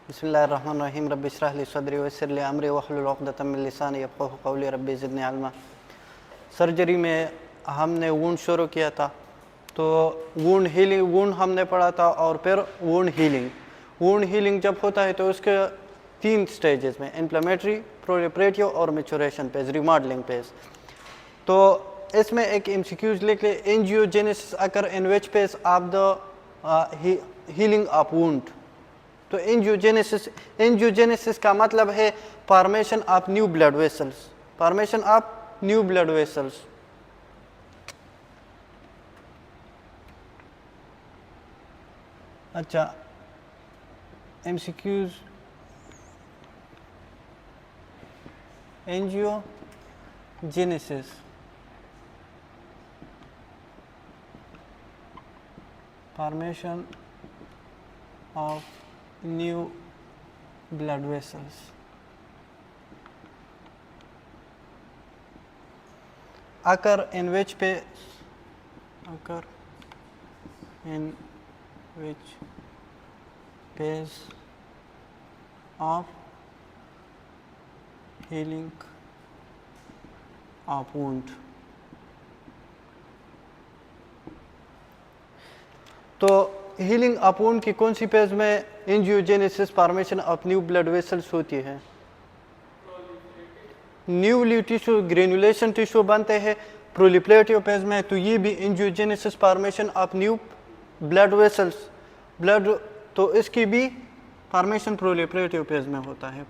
बिस्मिल्लाहिर्रहमानिर्रहीम रब्बि इश्रह ली सदरी वयस्सिर ली अमरी वहलुल उक़दतम मिन लिसानी यफ़क़हू क़ौली रब्बि ज़िदनी इल्मा। सर्जरी में हमने वुंड शुरू किया था, तो वुंड हीलिंग वुंड हमने पढ़ा था और फिर वुंड हीलिंग जब होता है तो उसके 3 स्टेजेस में इन्फ्लेमेटरी, प्रोलिफरेटिव और मैच्योरेशन फेज, रिमॉडलिंग फेज। तो इसमें एक एमसीक्यूज लिख ले, angiogenesis occur in which phase of the healing of wound. तो एंजियोजेनेसिस का मतलब है formation of new blood vessels, formation of new blood vessels. अच्छा, MCQs, angiogenesis formation of new blood vessels. occur in which phase of healing of wound। तो healing of wound की कौन सी phase में angiogenesis formation of new blood vessels होती है? Newly tissue, granulation tissue बनते हैं प्रोलिफरेटिव फेज में, तो ये भी angiogenesis formation of new blood vessels, blood, तो इसकी भी फॉर्मेशन प्रोलिफरेटिव फेज में होता है।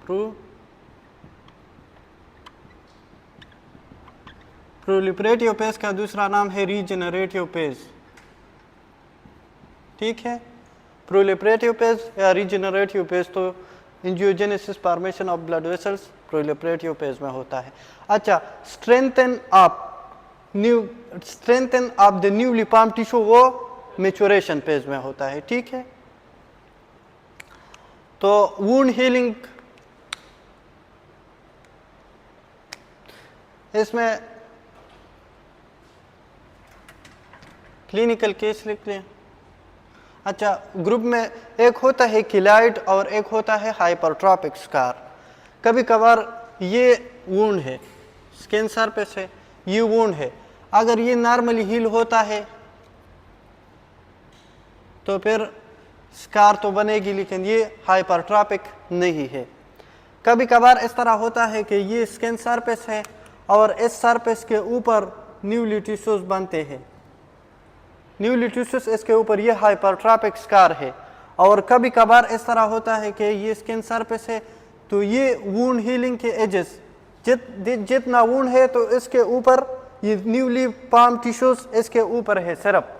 प्रोलिफरेटिव फेज का दूसरा नाम है रीजनरेटिव फेज। ठीक है, प्रोलिफरेटिव फेज या रीजनरेटिव फेज, तो angiogenesis formation of blood vessels proliferative phase में होता है। अच्छा, strengthen of the newly formed tissue वो मैच्योरेशन फेज में होता है। ठीक है, तो वुंड हीलिंग, इसमें क्लिनिकल केस लिख लें। अच्छा, ग्रुप में एक होता है किलाइड और एक होता है हाइपरट्रॉपिक स्कार। कभी कभार ये वुंड है, स्किन सरफेस है, ये वुंड है, अगर ये नॉर्मली हील होता है तो फिर स्कार तो बनेगी, लेकिन ये हाइपरट्रॉपिक नहीं है। कभी कभार इस तरह होता है कि ये स्किन सरफेस है और इस सरफेस के ऊपर न्यूली टिश्यूज बनते हैं, न्यूली टिश्यूज इसके ऊपर, ये हाइपरट्रॉपिक स्कार है। और कभी कभार इस तरह होता है कि ये स्किन सरफेस है, तो ये वुंड हीलिंग के एजेस, जितना वुंड है तो इसके ऊपर ये न्यूली फॉर्म्ड टिश्यूज इसके ऊपर है सिर्फ।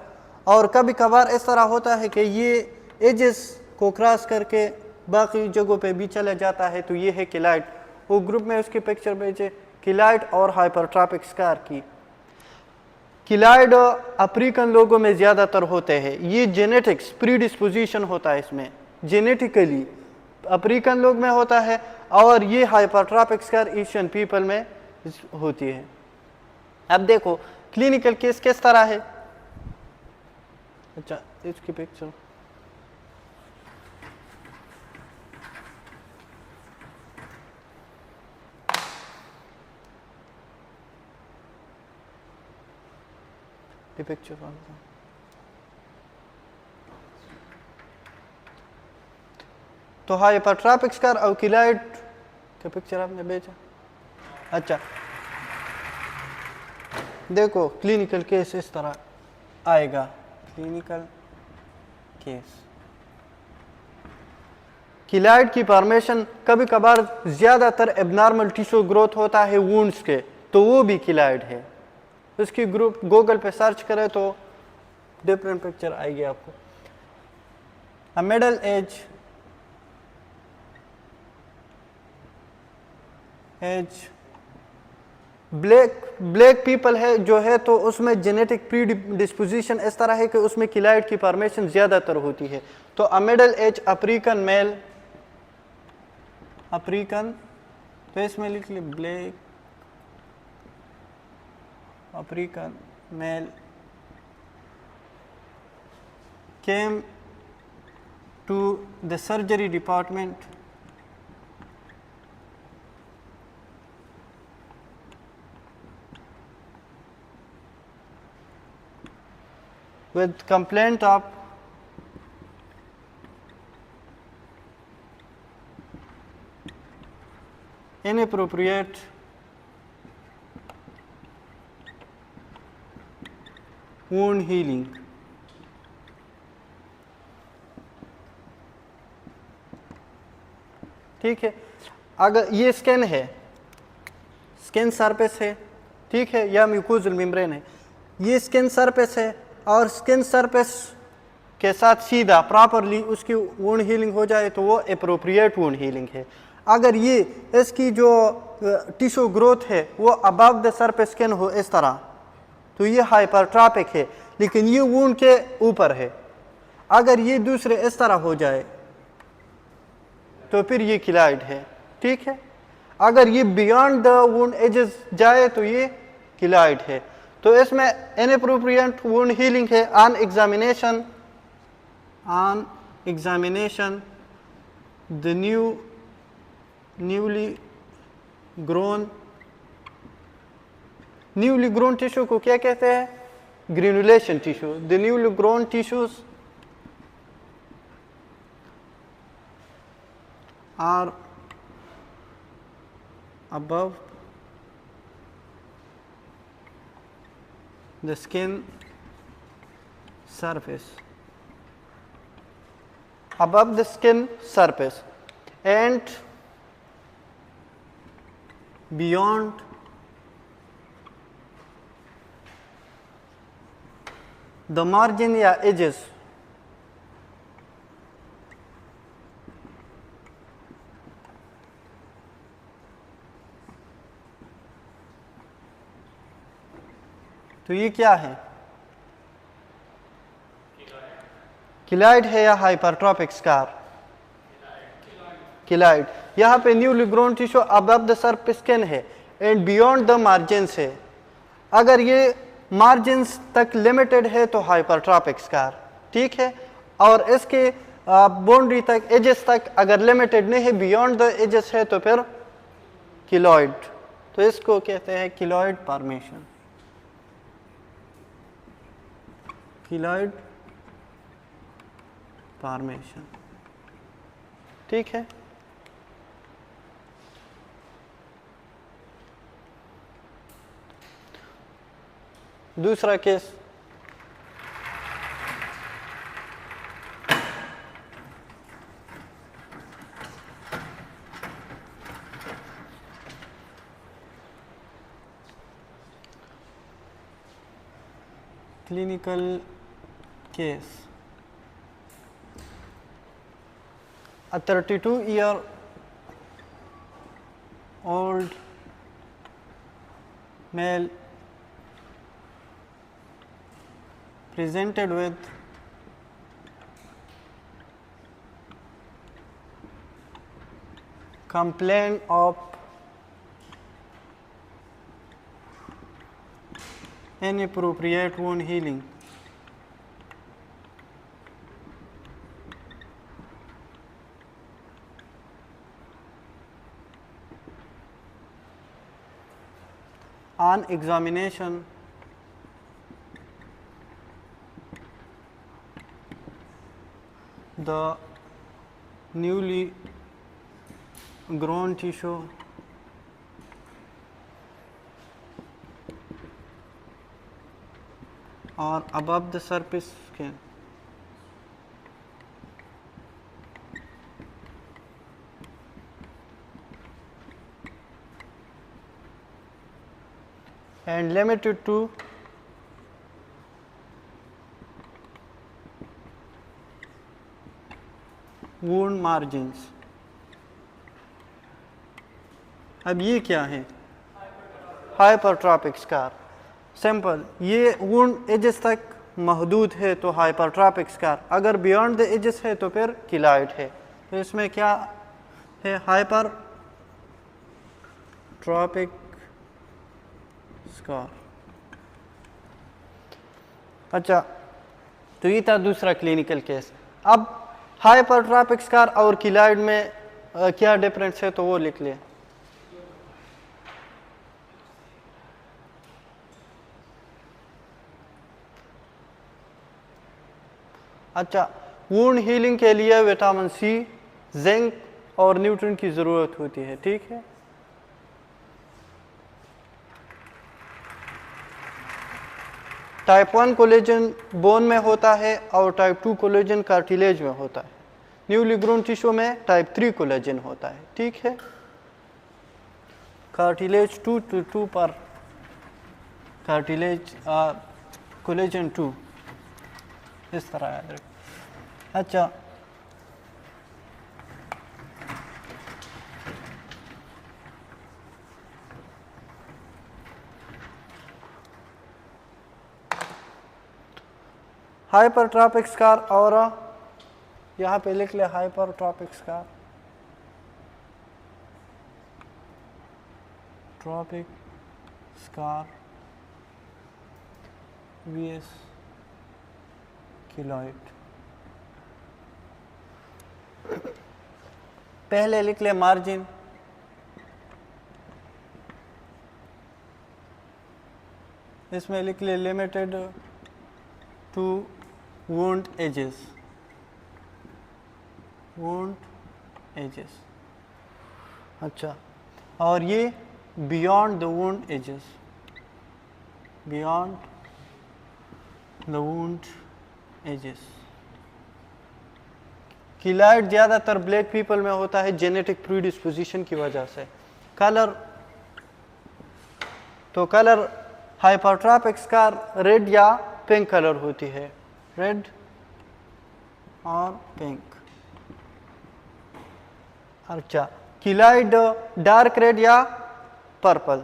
और कभी कभार इस तरह होता है कि ये एजेस को क्रॉस करके बाकी जगहों पे भी चला जाता है, तो ये है किलाइड। वो ग्रुप में उसकी पिक्चर भेजे, किलाइड और हाइपरट्रॉपिक स्कार की। किलाइड अफ्रीकन लोगों में ज़्यादातर होते हैं, ये जेनेटिक्स प्रीडिस्पोजिशन होता है, इसमें जेनेटिकली अफ्रीकन लोग में होता है, और ये हाइपरट्रॉपिक स्कार एशियन पीपल में होती है। अब देखो क्लिनिकल केस किस तरह है। अच्छा, इसकी पिक्चर, पिक्चर तो हाइपरट्रॉपिक स्कार और किलाइड का पिक्चर आपने भेजा। अच्छा, देखो क्लिनिकल केस इस तरह आएगा। क्लिनिकल केस, किलाइड की फॉर्मेशन कभी कभार ज़्यादातर एबनॉर्मल टिश्यू ग्रोथ होता है वुंड्स के, तो वो भी किलाइड है। उसकी ग्रुप गूगल पे सर्च करें तो डिफरेंट पिक्चर आएगी आपको। अ मिडल एज ब्लैक पीपल है जो है, तो उसमें जेनेटिक प्रीडिस्पोजिशन इस तरह है कि उसमें किलाइड की फॉर्मेशन ज़्यादातर होती है। तो a middle age African male, African, तो इसमें लिख ली black African male came to the surgery department with complaint of inappropriate wound healing. ठीक है, अगर ये स्किन है, स्किन सरफेस है, ठीक है, या म्यूकोजल मेम्ब्रेन है, ये स्किन सरफेस है और स्किन सरफेस के साथ सीधा प्रॉपरली उसकी वुंड हीलिंग हो जाए तो वो एप्रोप्रिएट वुंड हीलिंग है। अगर ये इसकी जो टिश्यू ग्रोथ है वो अबव द सरफेस स्किन हो इस तरह, तो ये हाइपरट्रॉपिक है, लेकिन ये वुंड के ऊपर है। अगर ये दूसरे इस तरह हो जाए तो फिर ये किलाइड है, ठीक है। अगर ये बियॉन्ड द वुंड एजेस जाए तो ये किलाइड है। तो इसमें इनएप्रोप्रिएट वुंड हीलिंग है। On examination the newly grown tissue को क्या कहते हैं? Granulation tissue. The newly grown tissues are above the skin surface, above the skin surface and beyond the margin या edges तो ये क्या है? किलाइड है या हाइपरट्रॉपिक स्कार? किलाइड। यहाँ पे newly grown tissue above the surface skin है एंड बियॉन्ड द मार्जिन्स है। अगर ये मार्जिन्स तक लिमिटेड है तो हाइपरट्रॉपिक स्कार, ठीक है। और इसके बाउंड्री तक, एजेस तक अगर लिमिटेड नहीं है, बियॉन्ड द एजेस है तो फिर किलॉइड। तो इसको कहते हैं किलॉइड फॉर्मेशन, किलॉइड फॉर्मेशन, ठीक है। दूसरा case, clinical case. A 32-year-old male presented with complaint of inappropriate wound healing. On examination, the newly grown tissue or above the surface skin and limited to wound margins. अब ये क्या है? हाइपरट्रॉपिक scar. Simple, ये wound edges तक महदूद है तो हाइपरट्रॉपिक scar, अगर बियॉन्ड द एजेस है तो फिर किलाइड है। तो इसमें क्या है? हाइपरट्रॉपिक स्कार। अच्छा, तो ये था दूसरा क्लिनिकल केस। अब हाइपरट्रॉपिक स्कार और किलॉइड में क्या डिफरेंस है तो वो लिख लें। अच्छा, वुंड हीलिंग के लिए विटामिन सी, जिंक और न्यूट्रिएंट की ज़रूरत होती है, ठीक है। टाइप 1 कोलेजन बोन में होता है और टाइप 2 कोलेजन कार्टिलेज में होता है। न्यूली ग्रोन टिश्यू में टाइप 3 कोलेजन होता है, ठीक है। कार्टिलेज 2 पर कार्टिलेज कोलेजन 2 इस तरह याद रखें। अच्छा, हाइपरट्रॉपिक स्कार और यहाँ पे लिख ले hypertrophic scar, trophic scar VS keloid. पहले लिख ले मार्जिन, इसमें लिख ले limited to wound edges, wound edges. अच्छा, और ये beyond the wound edges, beyond the wound edges. Keloid ज़्यादातर ब्लैक पीपल में होता है जेनेटिक प्रीडिस्पोजिशन की वजह से। कलर, तो कलर हाइपरट्रॉपिक स्कार रेड या पिंक कलर होती है, रेड और पिंक। अच्छा, किलॉइड डार्क रेड या पर्पल।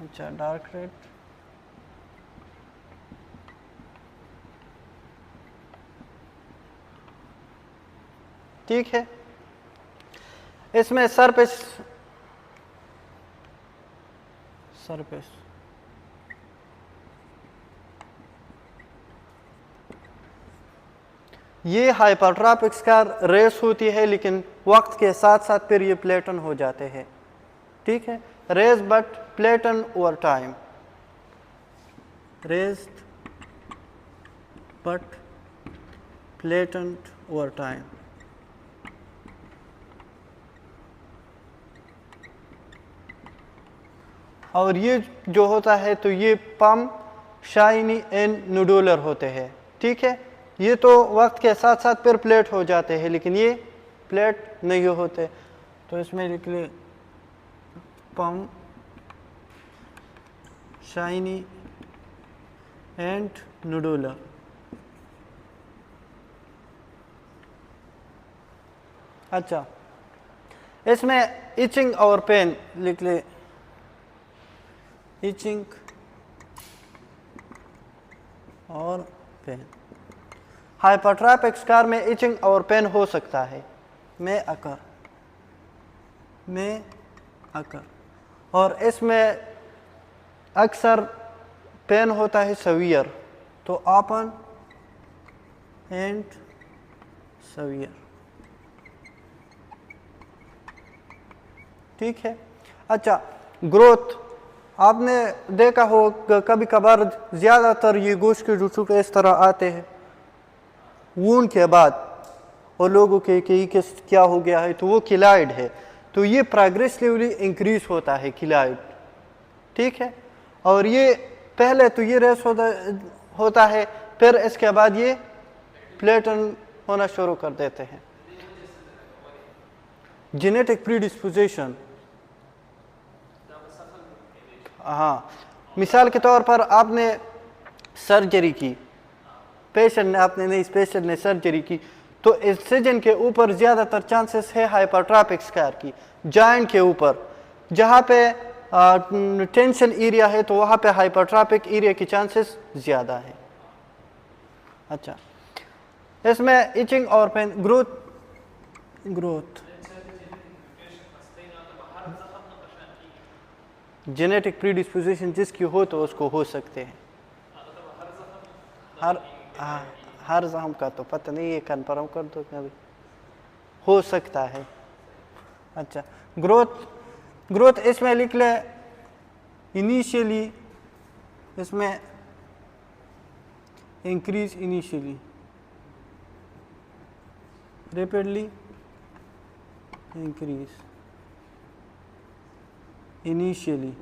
अच्छा, डार्क रेड, ठीक है। इसमें सरफेस ये हाइपरट्रॉपिक स्कार रेस होती है, लेकिन वक्त के साथ साथ फिर ये प्लेटन हो जाते हैं, ठीक है। Raise but plateau over time, raised but plateau over time. और ये जो होता है तो ये पम, शाइनी एंड नूडुलर होते हैं, ठीक है। ये तो वक्त के साथ साथ फिर प्लेट हो जाते हैं, लेकिन ये प्लेट नहीं होते। तो इसमें लिख ले पम, शाइनी एंड नूडुलर। अच्छा, इसमें इचिंग और पेन लिख ले, इचिंग और पेन। हाइपरट्रॉपिक स्कार में इचिंग और पेन हो सकता है, में अकर, और इसमें अक्सर पेन होता है सवियर, तो ओपन एंड सवियर, ठीक है। अच्छा, ग्रोथ आपने देखा हो कभी कभार ज़्यादातर ये गोश्त के टुकड़े इस तरह आते हैं वूंड के बाद, और लोगों के क्या हो गया है, तो वो किलॉइड है। तो ये प्रोग्रेसिवली इंक्रीज होता है किलॉइड, ठीक है। और ये पहले तो ये रेस होता है, फिर इसके बाद ये प्लेटन होना शुरू कर देते हैं। जेनेटिक प्रीडिस्पोजिशन, हाँ, मिसाल के तौर पर आपने सर्जरी की, पेशेंट ने सर्जरी की, तो इंसिजन के ऊपर ज़्यादातर चांसेस है हाइपरट्रॉपिक स्कार की। जॉइंट के ऊपर जहाँ पे टेंशन एरिया है, तो वहाँ पे हाइपरट्रॉपिक एरिया की चांसेस ज़्यादा है। अच्छा, इसमें इचिंग और पेन, ग्रोथ जेनेटिक प्रीडिस्पोजिशन जिसकी हो तो उसको हो सकते हैं। हर जहम का तो पता नहीं है, कन्फर्म कर दो कभी, हो सकता है। अच्छा, ग्रोथ इसमें लिख ले इनिशियली, इसमें increase initially, rapidly increase initially,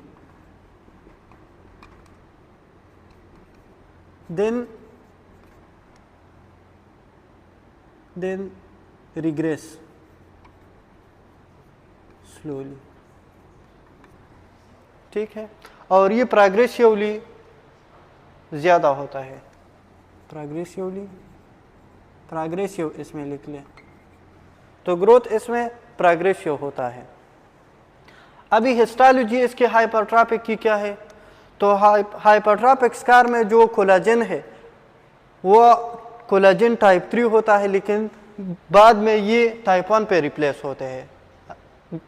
then regress slowly, ठीक है। और ये प्रोग्रेसिवली ज़्यादा होता है, प्रोग्रेसिव इसमें लिख लें, तो ग्रोथ इसमें प्रोग्रेसिव होता है। अभी हिस्टोलॉजी इसके हाइपरट्रॉपिक की क्या है, तो हाइपरट्रॉपिक स्कार में जो कोलाजन है वो कोलाजन टाइप 3 होता है, लेकिन बाद में ये टाइप 1 पे रिप्लेस होते हैं,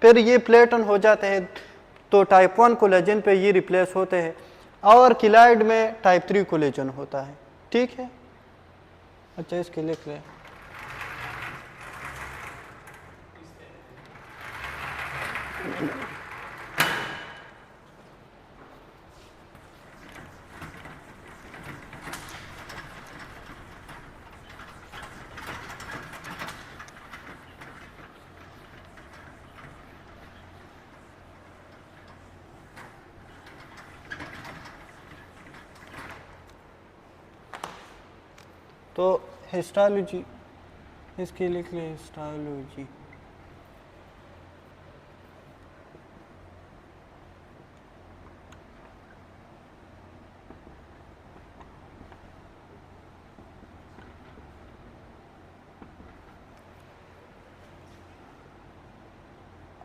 फिर ये प्लेटन हो जाते हैं, तो टाइप 1 कोलाजन पे ये रिप्लेस होते हैं, और किलाइड में टाइप 3 कोलेजन होता है, ठीक है। अच्छा, इसके लिख लें, तो हिस्टोलॉजी इसके लिख लें, हिस्टोलॉजी,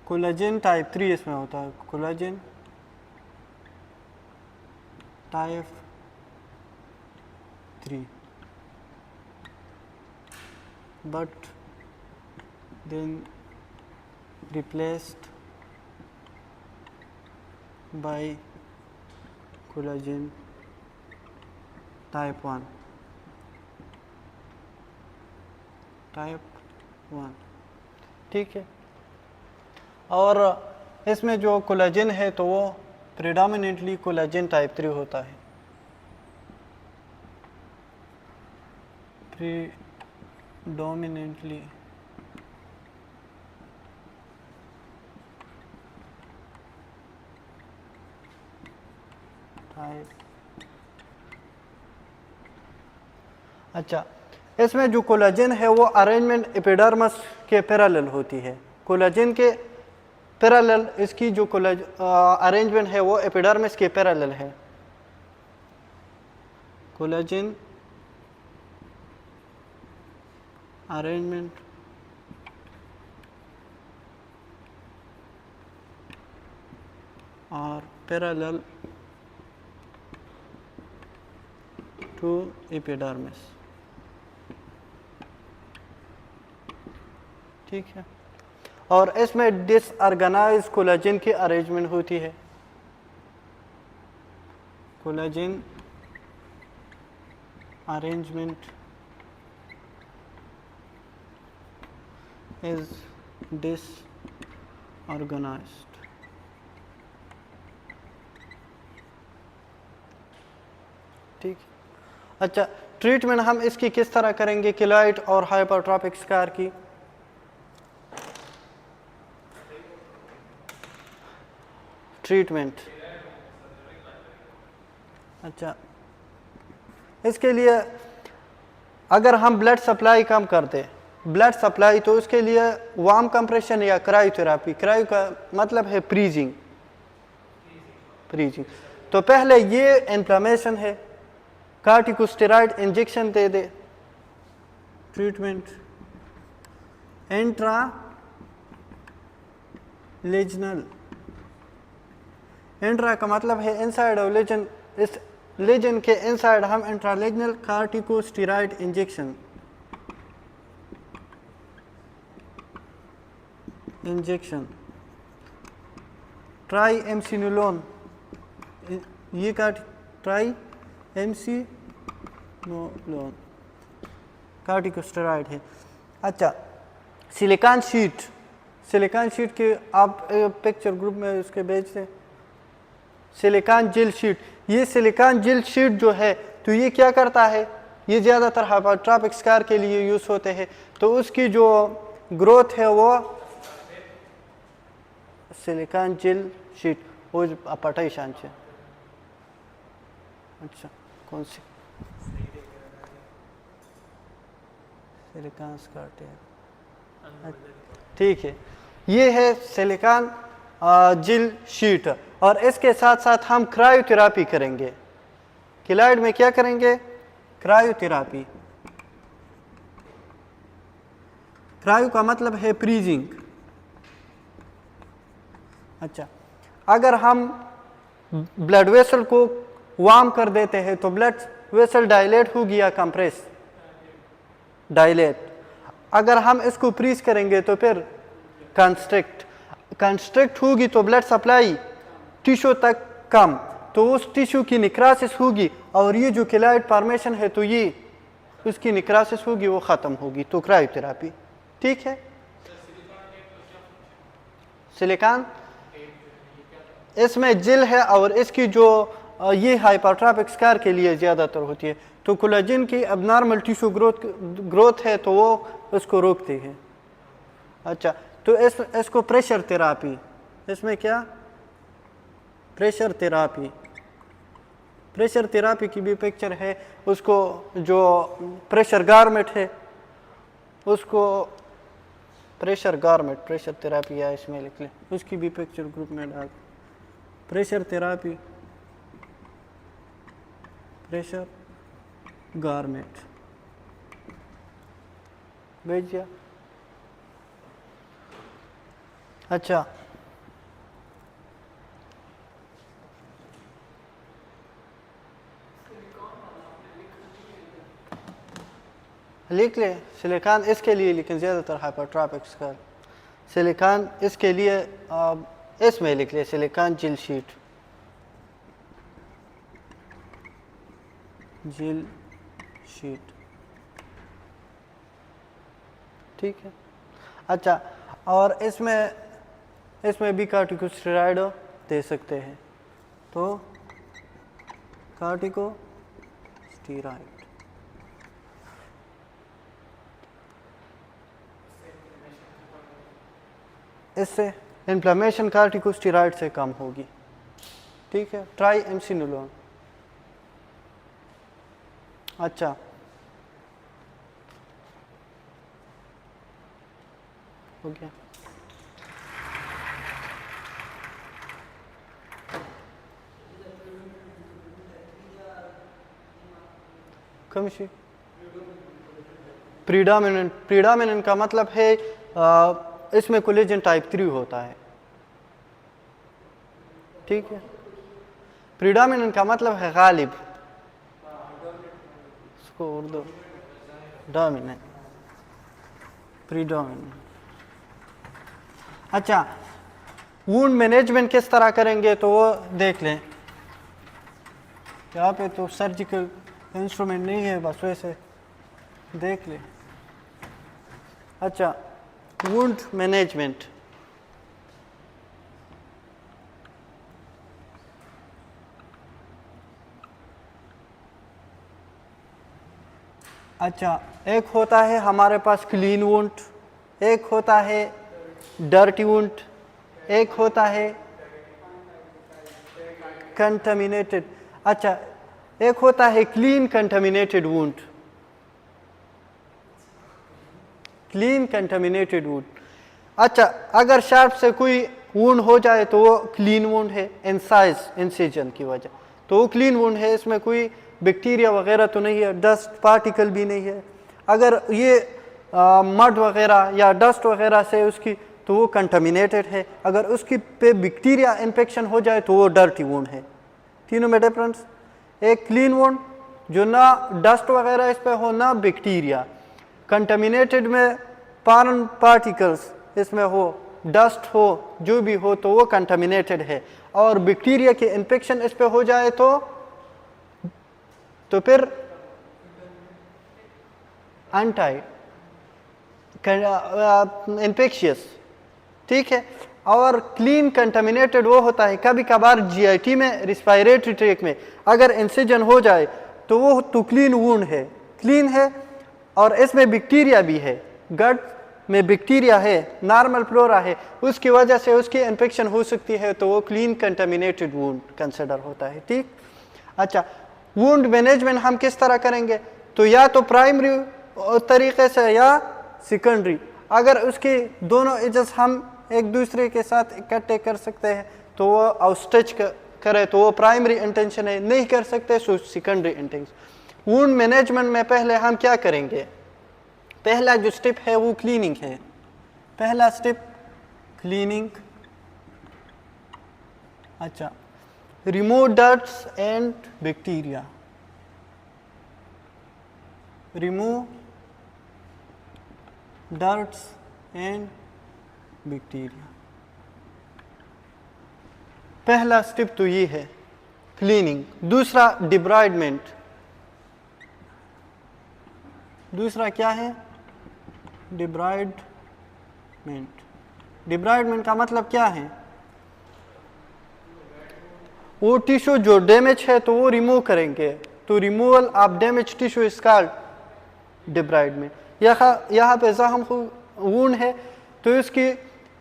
कोलाजन टाइप 3 इसमें होता है, collagen type 3, but then replaced by collagen type 1, ठीक है। और इसमें जो कोलाजन है तो वो प्रेडोमिनेंटली कोलाजन टाइप 3 होता है, predominantly टाइप। अच्छा, इसमें जो कोलाजन है वो अरेंजमेंट एपिडर्मिस के पैरेलल होती है, कोलाजन के पैरेलल इसकी जो अरेंजमेंट है वो एपिडर्मिस के पैरेलल है, कोलाजन अरेंजमेंट और पैरेलल टू एपिडर्मिस, ठीक है। और इसमें डिसऑर्गेनाइज कोलाजन की अरेंजमेंट होती है, कोलाजन अरेंजमेंट is disorganized, ठीक। अच्छा, ट्रीटमेंट हम इसकी किस तरह करेंगे किलॉइड और हाइपरट्रॉपिक स्कार की, ट्रीटमेंट। अच्छा, इसके लिए अगर हम ब्लड सप्लाई कम कर दें, ब्लड सप्लाई, तो उसके लिए वार्म कंप्रेशन या क्रायोथेरापी, क्रायो का मतलब है फ्रीजिंग, तो पहले ये इन्फ्लेमेशन है, कार्टिकोस्टेरॉइड इंजेक्शन दे दे, ट्रीटमेंट इंट्रा लेजनल, इंट्रा का मतलब है इनसाइड ऑफ लेजन, इस लेजन के इनसाइड हम इंट्रालेजनल कार्टिकोस्टेरॉइड इंजेक्शन, ट्राई एमसिनोलोन, ये का ट्राई एमसिनोलोन, कॉर्टिकोस्टेरॉइड है। अच्छा, सिलिकॉन शीट के आप पिक्चर ग्रुप में उसके भेज दें। सिलिकॉन जेल शीट, ये सिलिकॉन जेल शीट जो है तो ये क्या करता है, ये ज़्यादातर हाइपरट्रॉपिक स्कार के लिए यूज़ होते हैं। तो उसकी जो ग्रोथ है वो सिलिकॉन जेल शीट वो पटाई शान से। अच्छा, कौन सी सिलिकॉन स्कार्ट है, ठीक है। ये है सिलिकॉन जेल शीट, और इसके साथ साथ हम क्रायोथेरापी करेंगे। किलाइड में क्या करेंगे, क्रायोथेरापी। क्रायो का मतलब है फ्रीजिंग। अच्छा, अगर हम ब्लड वेसल को वार्म कर देते हैं तो ब्लड वेसल डायलेट होगी या कंप्रेस, डायलेट। अगर हम इसको फ्रीज करेंगे तो फिर कंस्ट्रिक्ट होगी, तो ब्लड सप्लाई टिश्यू तक कम, तो उस टिश्यू की निक्रासिस होगी, और ये जो केलॉइड फॉर्मेशन है तो ये उसकी निक्रासिस होगी, वो ख़त्म होगी। तो क्रायोथेरापी, ठीक है। सिलिकॉन इसमें जेल है, और इसकी जो ये हाइपरट्रॉपिक स्कार के लिए ज़्यादातर होती है। तो कोलेजन की अबनॉर्मल टिश्यू ग्रोथ है तो वो उसको रोकती है। अच्छा, तो इसको प्रेशर थेरापी, इसमें क्या प्रेशर थेरापी की भी पिक्चर है। उसको जो प्रेशर गारमेंट है उसको प्रेशर थेरापी या इसमें लिख लें, उसकी भी पिक्चर ग्रुप में डाल। प्रेशर थेरापी, प्रेशर गारमेंट भेज दिया। अच्छा, लिख ले सिलिकॉन इसके लिए, लेकिन ज़्यादातर हाइपरट्रॉपिक स्कार। सिलिकॉन इसके लिए इसमें लिख ले सिलिकॉन जेल शीट, ठीक है। अच्छा, और इसमें भी कॉर्टिकोस्टेरॉइड दे सकते हैं, तो कॉर्टिकोस्टेरॉइड। इससे इन्फ्लेमेशन कॉर्टिकोस्टेरॉइड से कम होगी, ठीक है। ट्राई एमसिनोलोन। अच्छा, हो गया। कमिशी प्रीडोमिनेंट का मतलब है इसमें कोलेजन टाइप 3 होता है, ठीक है। प्रीडोमिनेंट का मतलब है गालिब, इसको उर्दू डोमिनेंट, प्रीडोमिनेंट। अच्छा, वुंड मैनेजमेंट किस तरह करेंगे तो वो देख लें। यहाँ पे तो सर्जिकल इंस्ट्रूमेंट नहीं है, बस वैसे देख लें। अच्छा, वुंड मैनेजमेंट। अच्छा, एक होता है हमारे पास क्लीन वुंड, एक होता है डर्टी वुंड, एक होता है कंटामिनेटेड। अच्छा, एक होता है clean contaminated wound, clean contaminated wound. अच्छा, अगर शार्प से कोई वुंड हो जाए तो वो क्लीन वुंड है, इंसिजन की वजह, तो वो क्लीन वुंड है, इसमें कोई बैक्टीरिया वगैरह तो नहीं है, डस्ट पार्टिकल भी नहीं है। अगर ये मड वगैरह या डस्ट वगैरह से उसकी, तो वो कंटामिनेटेड है। अगर उसकी पे बैक्टीरिया इन्फेक्शन हो जाए तो वो डर्टी वुंड है। तीनों में डिफरेंस, एक क्लीन वुंड जो ना डस्ट वगैरह इस पे हो ना बैक्टीरिया, कंटामिनेटेड में फॉरेन पार्टिकल्स इसमें हो, डस्ट हो, जो भी हो तो वो कंटामिनेटेड है। और बैक्टीरिया के इन्फेक्शन इस पे हो जाए तो फिर एंटी इन्फेक्शियस, ठीक है। और क्लीन कंटामिनेटेड वो होता है, कभी कभार जीआईटी में, रिस्पायरेटरी ट्रैक में अगर इंसिजन हो जाए तो वो तो क्लीन वूंड है, क्लीन है, और इसमें बैक्टीरिया भी है, गट में बैक्टीरिया है, नॉर्मल फ्लोरा है, उसकी वजह से उसकी इन्फेक्शन हो सकती है, तो वो क्लीन कंटामिनेटेड वूंड कंसिडर होता है, ठीक। अच्छा, वूंड मैनेजमेंट हम किस तरह करेंगे? तो या तो प्राइमरी तरीके से या सेकेंडरी। अगर उसके दोनों एजेस हम एक दूसरे के साथ इकट्ठे कर सकते हैं तो वो और स्टिच करे तो वो प्राइमरी इंटेंशन है, नहीं कर सकते so secondary intention. Wound management में पहले हम क्या करेंगे? पहला जो स्टेप है वो क्लीनिंग है। पहला स्टेप क्लीनिंग। अच्छा, remove dirts and bacteria, remove dirts and bacteria. पहला स्टेप तो ये है क्लीनिंग। दूसरा डिब्राइडमेंट। दूसरा क्या है? डिब्राइडमेंट। डिब्राइडमेंट का मतलब क्या है? वो टिश्यू जो डैमेज है तो वो रिमूव करेंगे, तो removal of damage tissue is called debridement. यहाँ पे जख्म वूंड है तो इसकी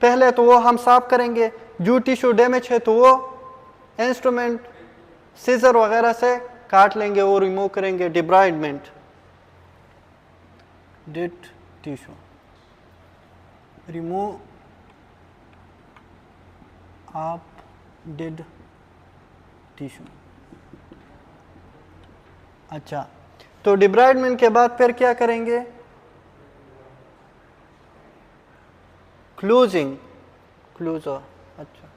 पहले तो वो हम साफ करेंगे, जो टिश्यू डैमेज है तो वो इंस्ट्रूमेंट सीजर वगैरह से काट लेंगे, वो रिमूव करेंगे, debridement. Dead tissue, remove of dead tissue. अच्छा, तो डिब्राइडमेंट के बाद फिर क्या करेंगे? Closing, closure. अच्छा,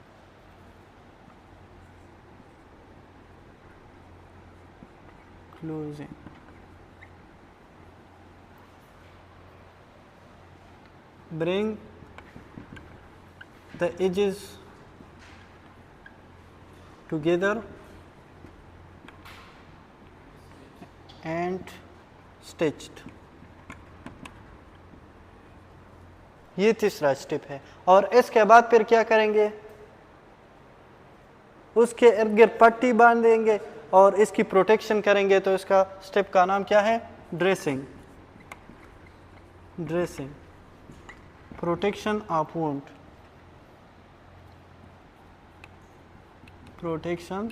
closing. Bring the edges together and stitched। ये तीसरा स्टेप है। और इसके बाद फिर क्या करेंगे? उसके इर्द गिर्द पट्टी बांध देंगे और इसकी प्रोटेक्शन करेंगे। तो इसका स्टेप का नाम क्या है? Dressing. Dressing, protection of wound, protection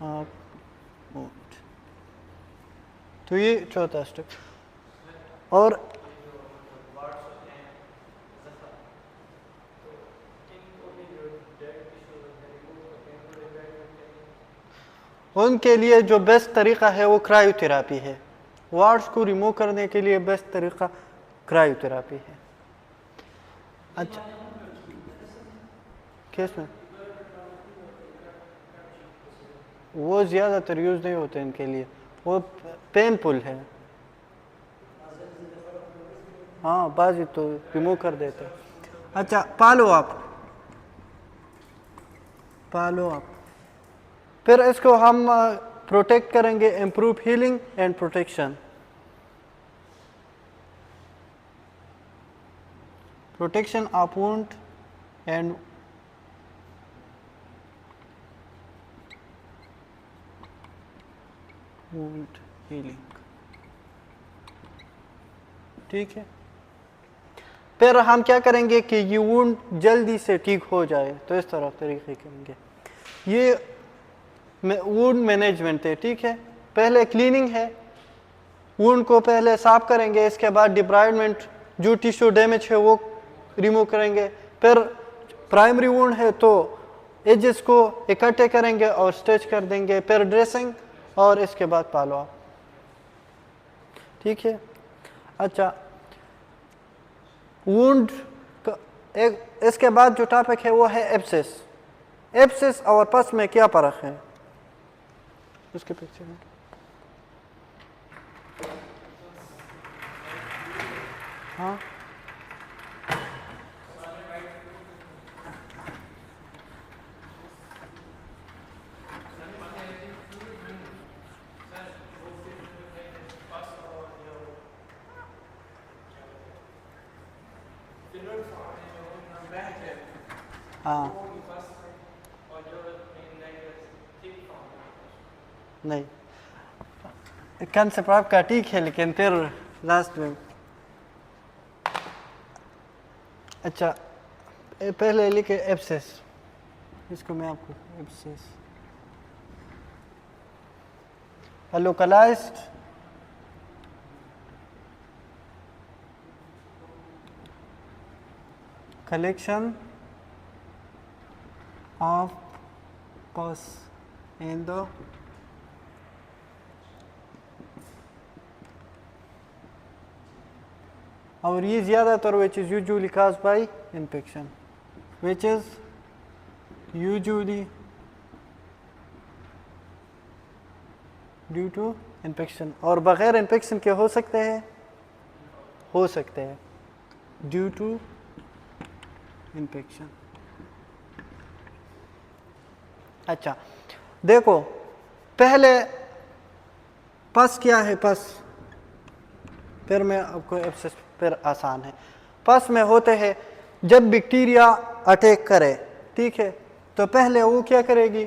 of wound. तो ये चौथा स्टेप। और उनके लिए जो बेस्ट तरीका है वो क्रायोथेरापी है। वार्ड्स को रिमूव करने के लिए बेस्ट तरीका क्रायोथेरापी है। अच्छा, किस में? वो ज़्यादातर यूज़ नहीं होते इनके लिए, वो पेनफुल है। हाँ, बाजी तो रिमूव कर देते। अच्छा, पालो आप, पालो आप। फिर इसको हम प्रोटेक्ट करेंगे, improve healing and protection. Protection of wound and wound healing, ठीक है। फिर हम क्या करेंगे कि ये वुंड जल्दी से ठीक हो जाए, तो इस तरह तरीके करेंगे। ये वुंड मैनेजमेंट है, ठीक है। पहले क्लीनिंग है, वुंड को पहले साफ करेंगे, इसके बाद डिब्राइडमेंट, जो टिश्यू डैमेज है वो रिमूव करेंगे। फिर प्राइमरी वुंड है तो एजेस को इकट्ठे करेंगे और स्टिच कर देंगे। फिर ड्रेसिंग और इसके बाद फॉलो अप, ठीक है। अच्छा, वुंड इसके बाद जो टॉपिक है वो है एब्सेस। एब्सेस और पस में क्या फर्क है? उसके पिक्चर में हाँ, हाँ नहीं, कंसेप्ट आपका ठीक है लेकिन फिर लास्ट में अच्छा पहले लिखे एब्सेस, इसको मैं आपको abscess localised collection of pus in the और ये ज़्यादातर which is usually caused by infection, which is usually due to infection, और बगैर infection के हो सकते हैं, हो सकते हैं due to infection। अच्छा देखो पहले पस क्या है, पस फिर मैं आपको एब्सेस फिर आसान है। पस में होते हैं जब बैक्टीरिया अटैक करे, ठीक है, तो पहले वो क्या करेगी,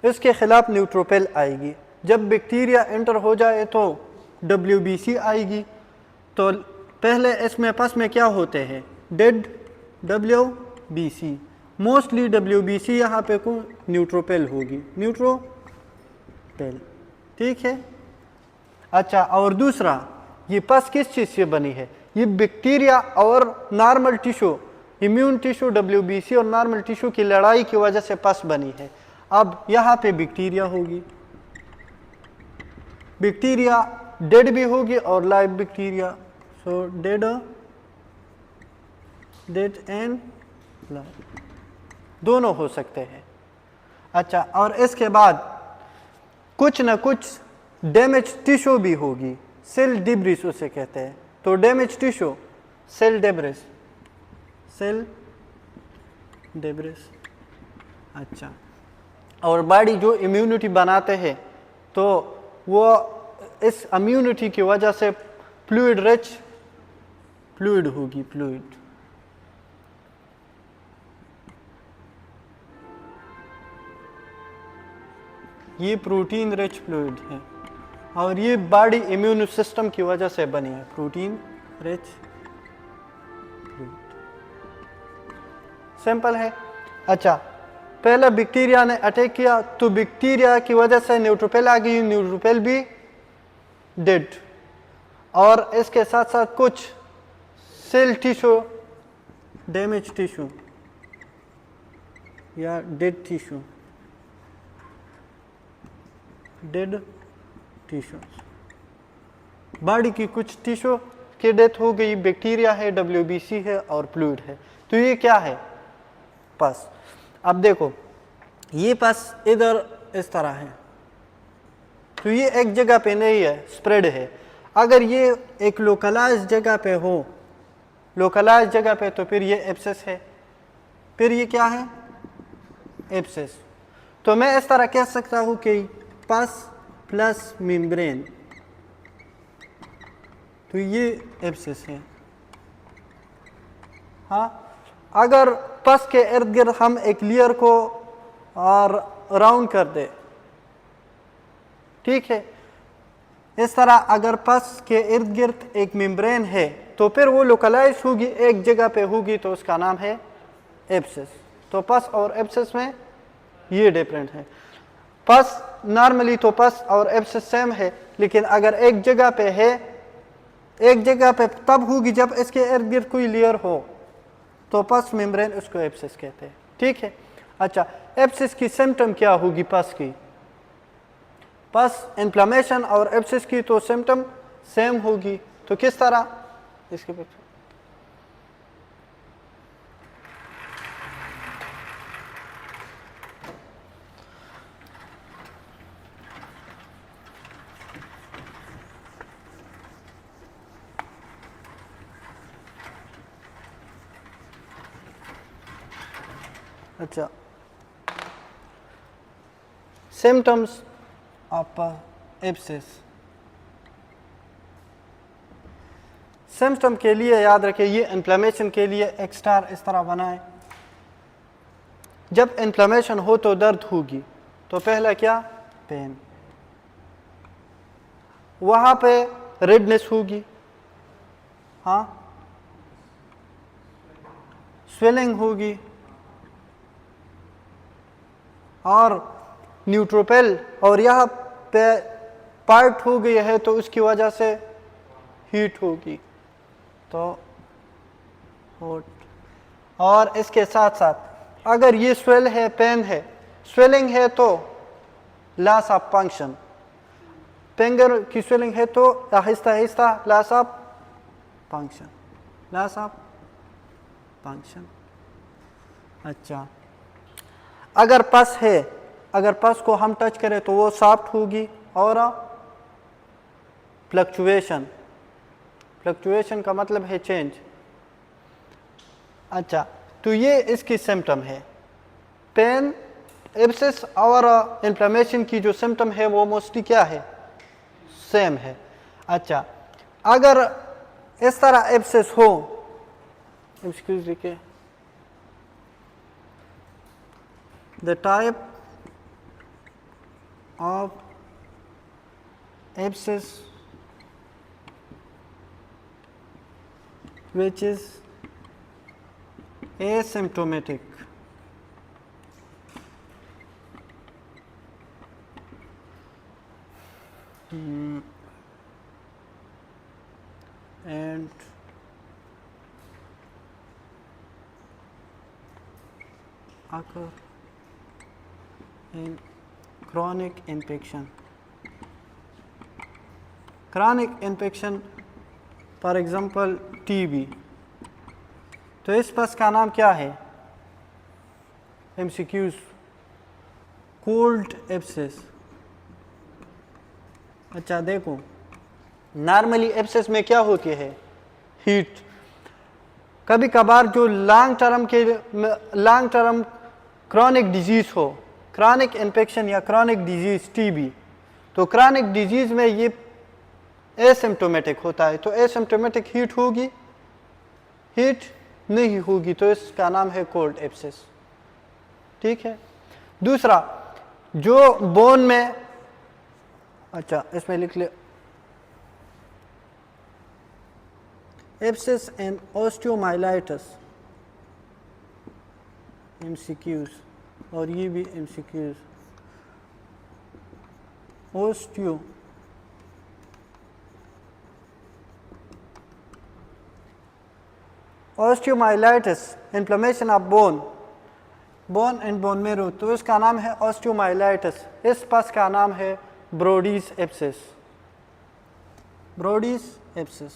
इसके खिलाफ न्यूट्रोफिल आएगी। जब बैक्टीरिया एंटर हो जाए तो WBC आएगी। तो पहले इसमें पस में क्या होते हैं, डेड WBC, मोस्टली WBC यहाँ पे को न्यूट्रोफिल होगी, न्यूट्रोफिल, ठीक है। अच्छा और दूसरा ये पस किस चीज़ से बनी है, ये बैक्टीरिया और normal tissue, immune tissue WBC और नॉर्मल टिश्यू की लड़ाई की वजह से पस बनी है। अब यहाँ पे बैक्टीरिया होगी, बैक्टीरिया डेड भी होगी और live bacteria, so dead and live दोनों हो सकते हैं। अच्छा और इसके बाद कुछ न कुछ डैमेज टिश्यू भी होगी, सेल डिब्रिस उसे कहते हैं। तो डैमेज टिश्यू सेल डेब्रिस, अच्छा और बॉडी जो इम्यूनिटी बनाते हैं तो वो इस इम्यूनिटी की वजह से फ्लूइड रिच फ्लूइड होगी, फ्लूइड ये प्रोटीन रिच फ्लूइड है और ये बॉडी इम्यून सिस्टम की वजह से बनी है, प्रोटीन रिच फ्लूइड, सिंपल है। अच्छा पहले बैक्टीरिया ने अटैक किया तो बैक्टीरिया की वजह से न्यूट्रोफिल आ गई, न्यूट्रोफिल भी डेड, और इसके साथ साथ कुछ सेल टिश्यू डैमेज टिश्यू या dead tissue, dead tissue, body की कुछ टिश्यू की डेथ हो गई, बैक्टीरिया है, WBC है और फ्लूइड है। तो ये क्या है, पस। अब देखो ये पस इधर इस तरह है, तो ये एक जगह पे नहीं है, स्प्रेड है। अगर ये एक लोकलाइज जगह पे हो, लोकलाइज जगह पे, तो फिर ये एब्सेस है, फिर ये क्या है, एब्सेस। तो मैं इस तरह कह सकता हूँ कि पस प्लस मेम्ब्रेन, तो ये एब्सेस है। हाँ अगर पस के इर्द गिर्द हम एक लेयर को और राउंड कर दे, ठीक है, इस तरह अगर पस के इर्द गिर्द एक मेम्ब्रेन है तो फिर वो लोकलाइज होगी, एक जगह पे होगी, तो उसका नाम है एब्सेस। तो पस और एब्सेस में ये डिफरेंट है। पस नॉर्मली तो पस और एब्सेस सेम है, लेकिन अगर एक जगह पे है, एक जगह पे तब होगी जब इसके इर्द गिर्द कोई लेयर हो, तो पस मेम्ब्रेन उसको एब्सेस कहते हैं, ठीक है। अच्छा एब्सेस की सिम्टम क्या होगी, पस की, पस इन्फ्लेमेशन और एब्सेस की तो सिम्टम सेम होगी। तो किस तरह, इसके पीछे अच्छा सिम्टम्स ऑफ एब्सेस, सिम्टम के लिए याद रखें, ये इन्फ्लेमेशन के लिए एक स्टार इस तरह बनाए, जब इन्फ्लेमेशन हो तो दर्द होगी, तो पहला क्या, पेन, वहां पे रेडनेस होगी, हाँ, स्वेलिंग होगी, और न्यूट्रोपेल और यहाँ पे पार्ट हो गई है तो उसकी वजह से हीट होगी, तो हॉट। और इसके साथ साथ अगर ये स्वेल है, पेन है, स्वेलिंग है तो लॉस ऑफ फंक्शन, फिंगर की स्वेलिंग है तो Aahista Aahista loss of function, loss of function. अच्छा, अगर पस है, अगर पस को हम टच करें तो वो सॉफ्ट होगी, और फ्लक्चुएशन, फ्लक्चुएशन का मतलब है चेंज। अच्छा, तो ये इसकी सिम्टम है। पेन, एब्सेस और इन्फ्लेमेशन की जो सिम्टम है वो मोस्टली क्या है, सेम है। अच्छा, अगर इस तरह एब्सेस हो, एक्सक्यूज लिखे, the type of abscess which is asymptomatic and occur in chronic infection, chronic infection for example TB, तो इस पस का नाम क्या है, एमसीक्यूज, कोल्ड एब्सेस। अच्छा देखो, नॉर्मली एब्सेस में क्या होती है, हीट। कभी कभार जो लॉन्ग टर्म क्रॉनिक डिजीज हो, क्रॉनिक इन्फेक्शन या क्रॉनिक डिजीज टीबी, तो क्रॉनिक डिजीज में ये एसिम्प्टोमेटिक होता है, तो एसिम्प्टोमेटिक हीट होगी, हीट नहीं होगी, तो इसका नाम है कोल्ड एब्सेस। ठीक है। दूसरा, जो बोन में, अच्छा इसमें लिख ले, एब्सेस एंड ऑस्टियोमाइलाइटिस, एमसीक्यूज, और ये भी MCQs, osteomyelitis, inflammation of bone, bone and bone marrow, तो इसका नाम है ऑस्टियोमाइलाइटिस। इस पस का नाम है ब्रोडीज एब्सेस, ब्रोडीज एब्सेस।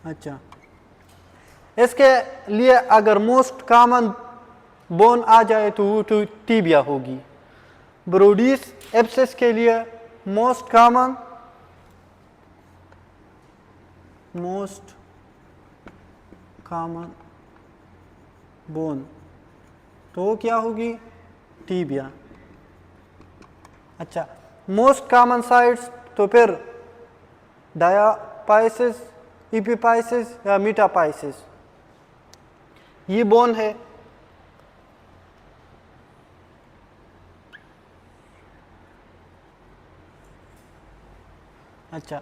अच्छा, इसके लिए अगर मोस्ट कॉमन बोन आ जाए तो वो तो टीबिया होगी। ब्रोडीज एब्सेस के लिए मोस्ट कॉमन बोन तो वो क्या होगी, टीबिया। अच्छा, मोस्ट कॉमन साइट्स तो फिर डायापाइसिस, इपिपाइसिस या मीटापाइसिस, ये बोन है। अच्छा,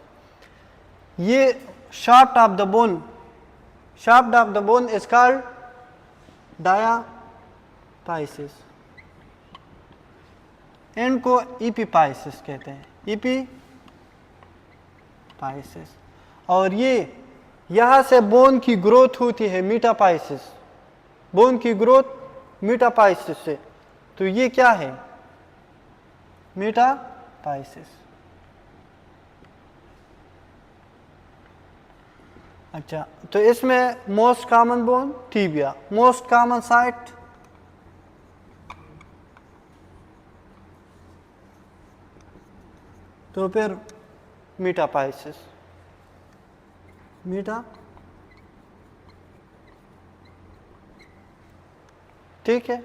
ये shaft of the bone, shaft of the bone is called diaphysis, इनको epipaesis कहते हैं, epipaesis। और ये यहाँ से बोन की ग्रोथ होती है मीटापाइसिस, बोन की ग्रोथ मीटापाइसिस से, तो ये क्या है, मीटापाइसिस। अच्छा, तो इसमें most common bone tibia, most common site तो फिर मीटापाइसिस, मीटा, ठीक है।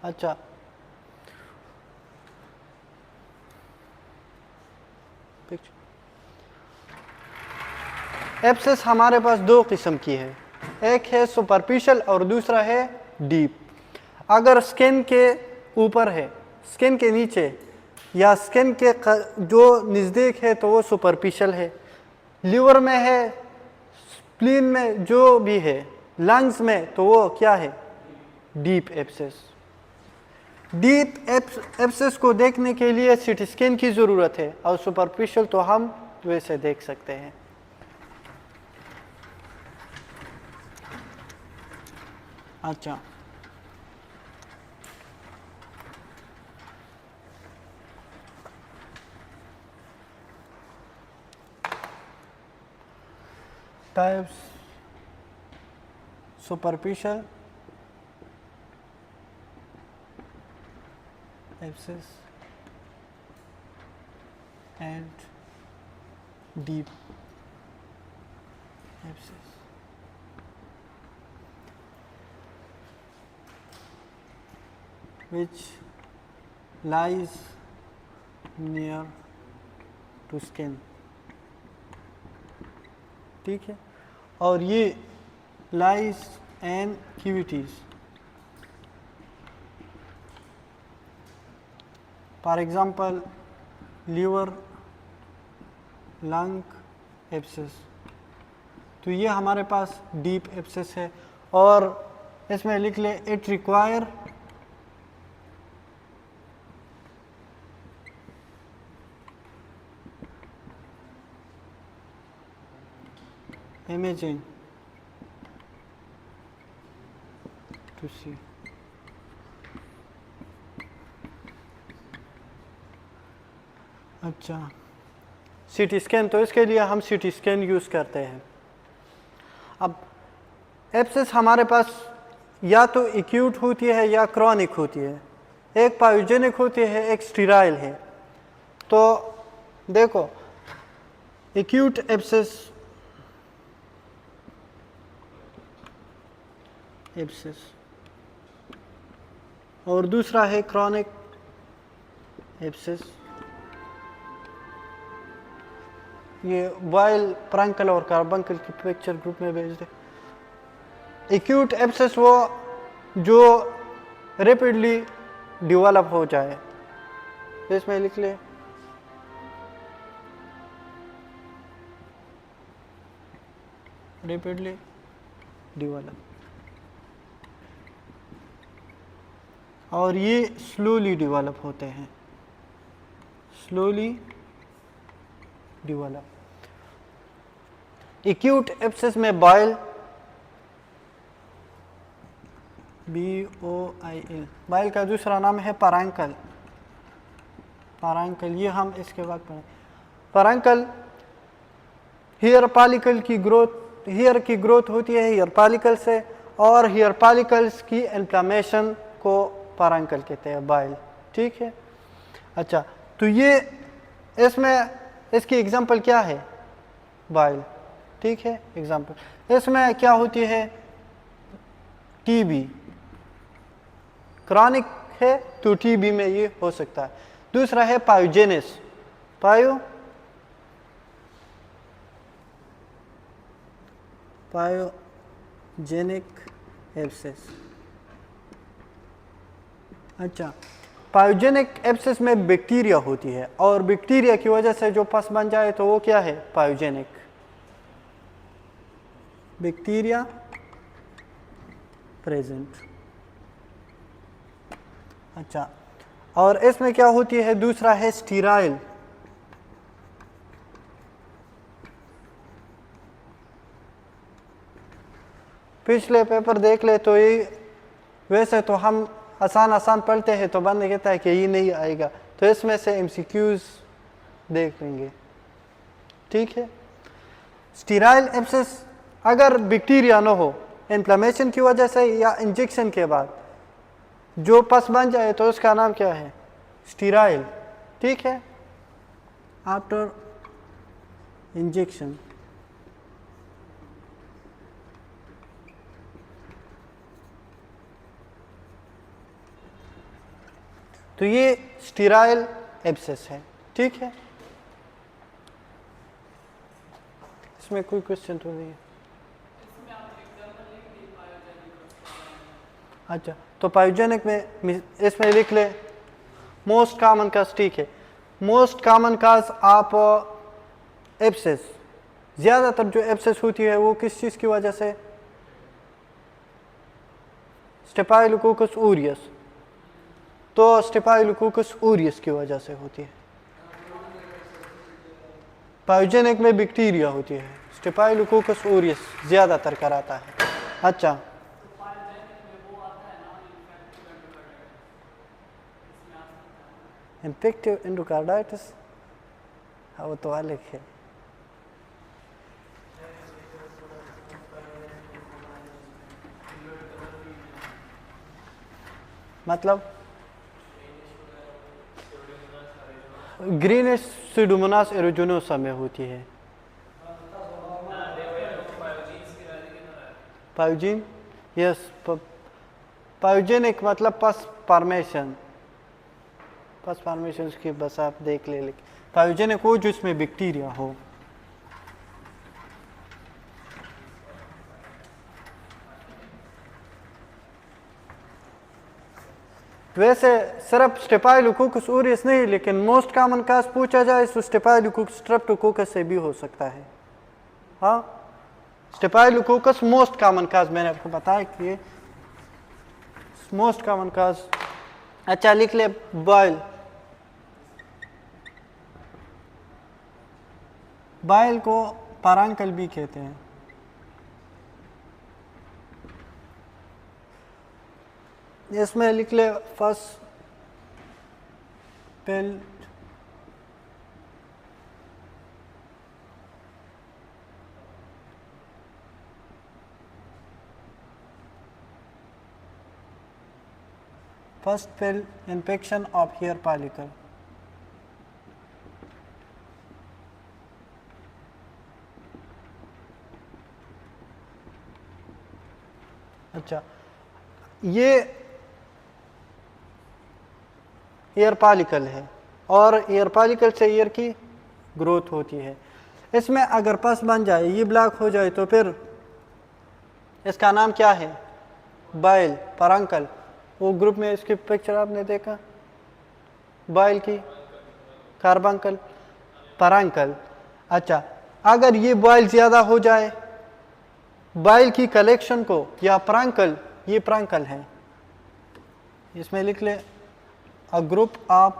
अच्छा, एब्सेस हमारे पास दो किस्म की है, एक है सुपरफिशियल और दूसरा है डीप। अगर स्किन के ऊपर है, स्किन के नीचे या स्किन के जो नज़दीक है तो वो सुपरफिशियल है, लीवर में है, स्प्लीन में जो भी है, लंग्स में, तो वो क्या है, डीप एब्सेस। डीप एब्सेस को देखने के लिए सीटी स्कैन की ज़रूरत है और सुपरफिशियल तो हम वैसे देख सकते हैं। अच्छा, types superficial abscess and deep abscess. Which lies near to skin, ठीक है। और ये lies and cavities, for example liver, lung abscess, तो ये हमारे पास डीप एब्सेस है। और इसमें लिख ले इट रिक्वायर इमेजिंग टू सी। अच्छा, सीटी स्कैन, तो इसके लिए हम सीटी स्कैन यूज़ करते हैं। अब एब्सेस हमारे पास या तो एक्यूट होती है या क्रॉनिक होती है, एक पायोजेनिक होती है, एक स्टीराइल है। तो देखो, एक्यूट एब्सेस और दूसरा है क्रॉनिक एब्सेस। ये वाइल, प्रंकल और कार्बंकल की पिक्चर ग्रुप में भेज दे। एक्यूट एब्सेस वो जो रैपिडली डेवलप हो जाए, इसमें लिख ले रैपिडली डेवलप, और ये स्लोली डेवलप होते हैं, स्लोली डेवलप। एक्यूट एब्सेस में बाइल, BOIL, बाइल का दूसरा नाम है पैरांकल। पैरांकल ये हम इसके बाद पढ़ें। पैरांकल हेयर पॉलिकल की ग्रोथ, हेयर की ग्रोथ होती है हेयर पॉलिकल से, और हेयर पॉलिकल्स की इन्फ्लेमेशन को पैरांकल कहते हैं, बाइल, ठीक है। अच्छा, तो ये इसमें इसकी एग्जांपल क्या है, बाइल, ठीक है। एग्जांपल इसमें क्या होती है, टीबी, क्रॉनिक है तो टीबी में ये हो सकता है। दूसरा है पायोजेनिस, पायोजेनिक एब्सेस। अच्छा, पायोजेनिक एब्सेस में बैक्टीरिया होती है, और बैक्टीरिया की वजह से जो पस बन जाए तो वो क्या है, पायोजेनिक, बैक्टीरिया प्रेजेंट। अच्छा, और इसमें क्या होती है, दूसरा है स्टीराइल। पिछले पेपर देख ले तो ये, वैसे तो हम आसान पढ़ते हैं तो बंद कहता है कि ये नहीं आएगा, तो इसमें से MCQs देख लेंगे, ठीक है। स्टीराइल एब्सेस अगर बैक्टीरिया न हो, इन्फ्लेमेशन की वजह से या इंजेक्शन के बाद जो पस बन जाए तो उसका नाम क्या है, स्टीराइल, ठीक है। आफ्टर इंजेक्शन, तो ये स्टीराइल एब्सेस है, ठीक है। इसमें कोई क्वेश्चन तो नहीं है। अच्छा, तो पायोजेनिक में इसमें लिख ले मोस्ट कॉमन काज। ठीक है, मोस्ट कॉमन काज आप एब्सेस, ज़्यादातर जो एब्सेस होती है वो किस चीज़ की वजह से? Staphylococcus aureus. तो स्टेफाइलोकोकस ऑरियस की वजह से होती है। पायोजेनिक में बैक्टीरिया होती है, स्टेफाइलोकोकस ऑरियस ज़्यादातर कराता है। अच्छा, इन्फेक्टिव एंडोकार्डाइटिस, हाँ वो तो अलग है। मतलब ग्रीनिश सुडोमोनास एरोजिनोसा में होती है। पायोजीन, यस, पायोजेनिक मतलब पस फॉर्मेशन, पस फॉर्मेशन की बस आप देख ले। पायोजेनिक हो जिसमें बैक्टीरिया हो। वैसे सिर्फ स्टेफाइलोकोकस ऑरियस नहीं, लेकिन मोस्ट कॉमन काज पूछा जाए तो स्टेफाइलोकोकस स्ट्रेप्टोकोकस से भी हो सकता है। हाँ, स्टेफाइलोकोकस मोस्ट कॉमन काज, मैंने आपको बताया कि ये मोस्ट कॉमन काज। अच्छा, लिख ले बाइल। बाइल को पारंकल भी कहते हैं। इसमें लिख ले first pale, first pale infection of hair follicle. अच्छा, ये एयर फॉलिकल है और एयर फॉलिकल से एयर की ग्रोथ होती है। इसमें अगर पस बन जाए, ये ब्लॉक हो जाए, तो फिर इसका नाम क्या है? बाइल, पारंकल। वो ग्रुप में इसकी पिक्चर आपने देखा बाइल की, कार्बंकल, पारंकल। अच्छा, अगर ये बाइल ज़्यादा हो जाए, बाइल की कलेक्शन को, या प्रांकल, ये प्रांकल है, इसमें लिख ले a group of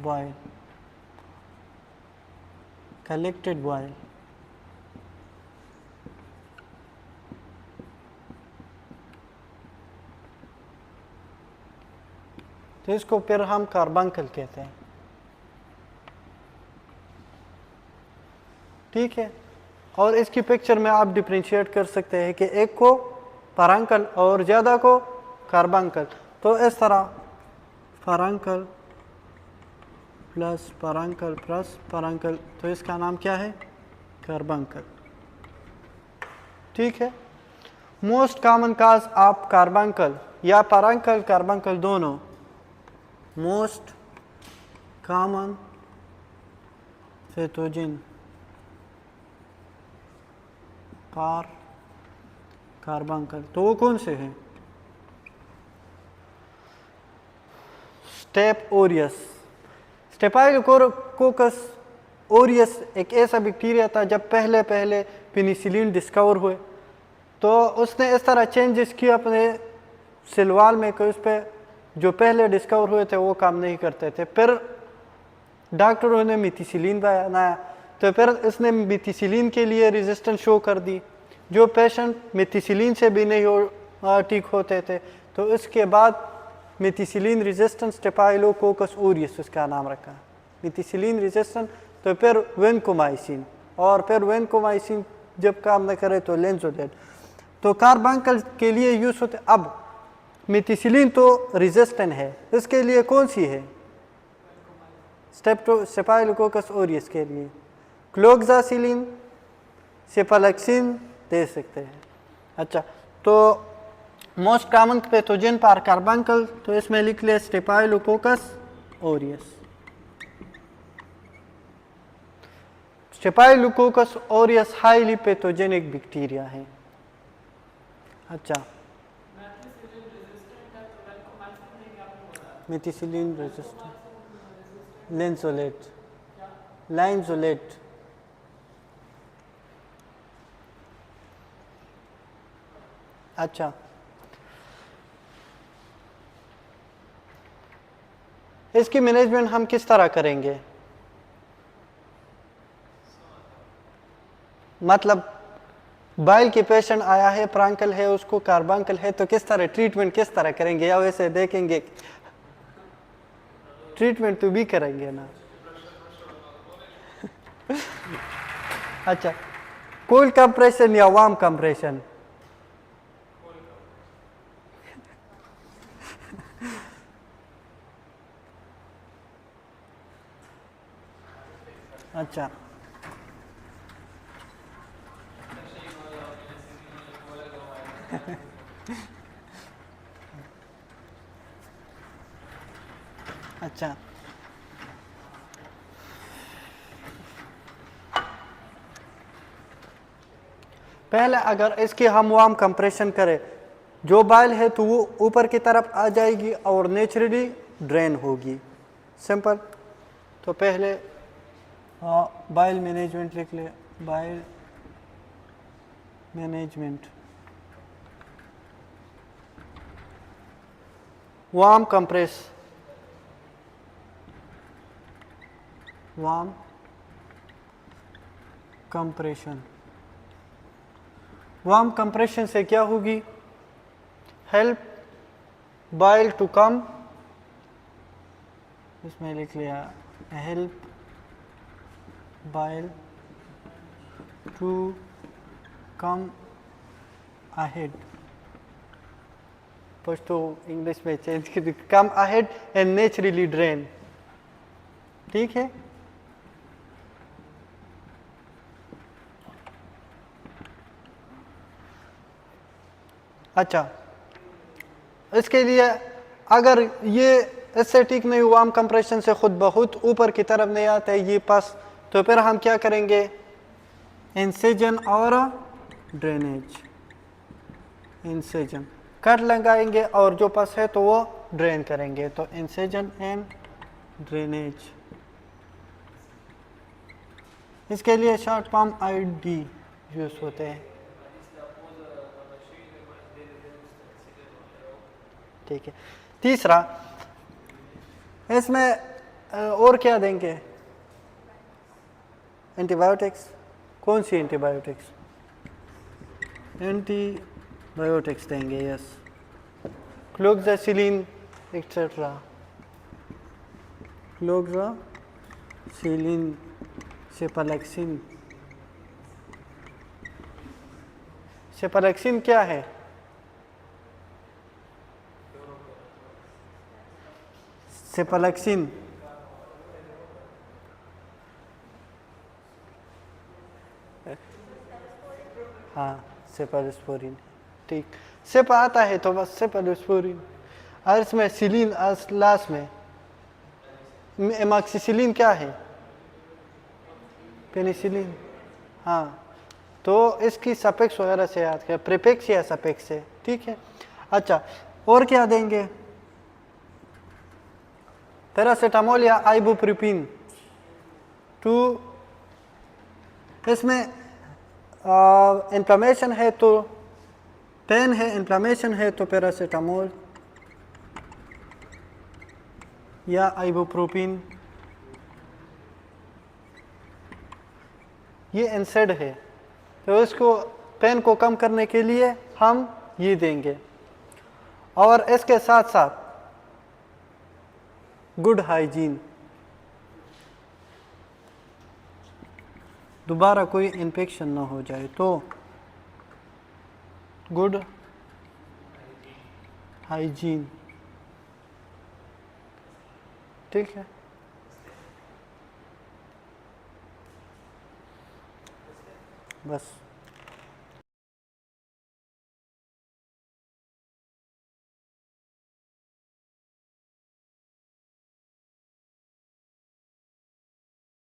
bile, collected bile, तो इसको फिर हम कार्बंकल कहते हैं। ठीक है, और इसकी पिक्चर में आप डिफ्रेंशिएट कर सकते हैं कि एक को पारंकल और ज़्यादा को कार्बंकल। तो इस तरह पारंकल प्लस पारंकल प्लस पारंकल, तो इसका नाम क्या है? कार्बंकल। ठीक है, most common cause of carbuncle या पारंकल कार्बंकल दोनों, मोस्ट कॉमन पैथोजन कार्बंकल, तो वो कौन से हैं? Step Orius. स्टेफाइलोकोकस ओरियस एक ऐसा बैक्टीरिया था, जब पहले पहले पेनिसिलिन डिस्कवर हुए तो उसने इस तरह चेंजेस किए अपने सिलवाल में कि उस पर जो पहले डिस्कवर हुए थे वो काम नहीं करते थे। फिर डॉक्टरों ने मेथिसिलिन बनाया, तो फिर इसने मेथिसिलिन के लिए रेजिस्टेंस शो कर दी। जो पेशेंट मेथिसिलिन से भी नहीं ठीक होते थे, तो इसके बाद मेथिसिलिन रेजिस्टेंस स्टेफाइलोकोकस ऑरियस उसका नाम रखा, मेथिसिलिन रेजिस्टेंस। तो फिर वेनकोमाइसिन, और फिर वेनकोमाइसिन जब काम न करे तो लेंजोलेट। तो कार्बंकल के लिए यूज होते। अब मेथिसिलिन तो रेजिस्टेंट है, इसके लिए कौन सी है? स्टेफाइलोकोकस ऑरियस के लिए क्लोक्सासिलिन, सेफालैक्सिन दे सकते हैं। अच्छा, तो मोस्ट कॉमन पैथोजन पर कार्बंकल, तो इसमें लिख ले staphylococcus aureus. Staphylococcus aureus highly pathogenic bacteria है। अच्छा, मेथिसिलिन रेजिस्टेंट, लेंसोलेट, लाइनजोलेट, अच्छा, इसकी मैनेजमेंट हम किस तरह करेंगे? मतलब बाइल के पेशेंट आया है, प्रांकल है, उसको कार्बंकल है, तो किस तरह ट्रीटमेंट किस तरह करेंगे? या वैसे देखेंगे? ट्रीटमेंट तो भी करेंगे ना। अच्छा, कोल्ड कंप्रेशन या वार्म कंप्रेशन? अच्छा, अच्छा, पहले अगर इसकी हम वार्म कंप्रेशन करें, जो बाइल है तो वो ऊपर की तरफ आ जाएगी और नेचुरली ड्रेन होगी। सिंपल। तो पहले बाइल मैनेजमेंट लिख ले, bile management, warm compress, warm compression. Warm compression से क्या होगी? हेल्प बाइल टू कम, इसमें लिख लिया help boil to come ahead, पश्तो इंग्लिश में चेंज कर, come ahead and naturally drain. ठीक है। अच्छा, इसके लिए अगर ये इससे ठीक नहीं हुआ, वार्म कंप्रेशन से खुद बहुत ऊपर की तरफ नहीं आता है ये पस, तो फिर हम क्या करेंगे? इंसिजन और ड्रेनेज, इंसिजन कट लगाएंगे और जो पस है तो वो ड्रेन करेंगे। तो इंसिजन एंड ड्रेनेज। इसके लिए शॉर्ट फॉर्म आईडी यूज होते हैं। ठीक है। तीसरा, इसमें और क्या देंगे? एंटीबायोटिक्स। कौन सी एंटीबायोटिक्स? एंटीबायोटिक्स देंगे, यस, क्लोक्सासिलिन एक्सेट्रा, क्लोक्सासिलिन, सेफालेक्सिन। सेफालेक्सिन क्या है? सेफालेक्सिन हाँ, सेफालोस्पोरिन। ठीक, सेप आता है तो बस सेफालोस्पोरिन, और इसमें सिलिन लास्ट में। एमॉक्सिसिलिन क्या है? पेनिसिलिन। हाँ, तो इसकी सपेक्स वगैरह से याद किया, प्रीफिक्स या सपेक्स से। ठीक है। अच्छा, और क्या देंगे? पैरासीटामोल या आइबुप्रोफेन। टू, इसमें इन्फ्लेमेशन है तो पेन है, इन्फ्लेमेशन है तो पैरासीटामोल या आइबुप्रोफेन। ये एनसेड है, तो इसको पेन को कम करने के लिए हम ये देंगे। और इसके साथ साथ गुड हाइजीन, दोबारा कोई इन्फेक्शन ना हो जाए, तो गुड हाइजीन। ठीक है। बस।